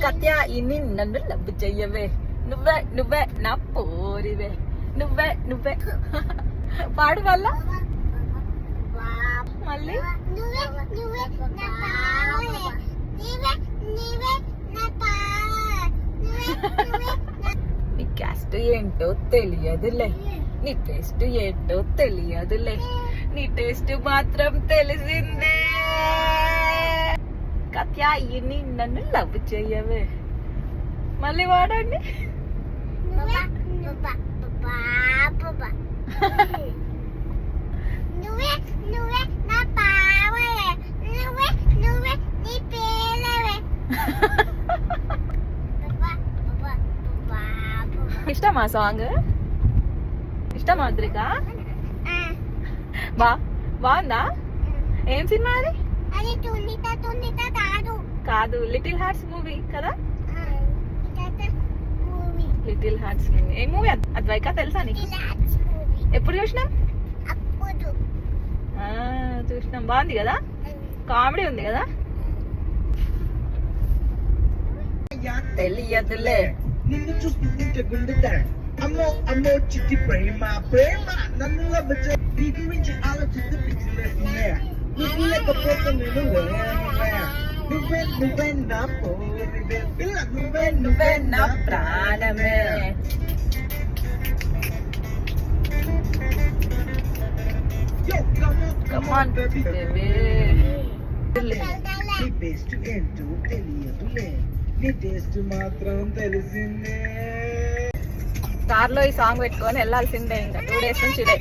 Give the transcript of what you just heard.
కత్యాయిని నన్ను లవ్ చెయ్యవే, నువ్వే నువ్వే నా పోరివే, నువ్వే నువ్వే. పాడు మళ్ళా మళ్ళీ. నీ క్యాస్ట్ ఏంటో తెలియదులే, నీ టేస్ట్ ఏంటో తెలియదులే, నీ టేస్ట్ మాత్రం తెలిసిందే. కత్యాయిని నన్ను లవ్ చెయ్యవే. మళ్ళీ వాడండి. ఇష్టమా సాంగ్? ఇష్టమా అద్రిక? బాగుందా? ఏం సినిమా అది? కాదు, లిటిల్ హార్ట్స్ మూవీ కదా. Little hearts movie. ఏ మూవీ అద్వైక తెలుసా నీకు? ఎప్పుడు చూసినాం? చూసినాం. బాగుంది కదా, కామెడీ ఉంది కదా. తెలియదులే నిన్ను చూస్తుంటే గుండె అమ్మో అమ్మో చిట్టి ప్రేమ ప్రేమ నన్ను లభించే నీ గురించి ఆలోచిస్తే పిచ్చిలేస్తుందే. నువ్వు లేకపోతే నేను నువ్వే నువ్వే నా పోరివే పిల్ల, నువ్వే నువ్వే నా ప్రాణమే. Come on, baby. నీ బెస్ట్ ఏంటో తెలియదులే, నీ టేస్ట్ మాత్రం తెలిసిందే. కార్లో ఈ సాంగ్ పెట్టుకొని వెళ్ళాల్సిందే ఇంకా 2 days నుంచి ఇదే.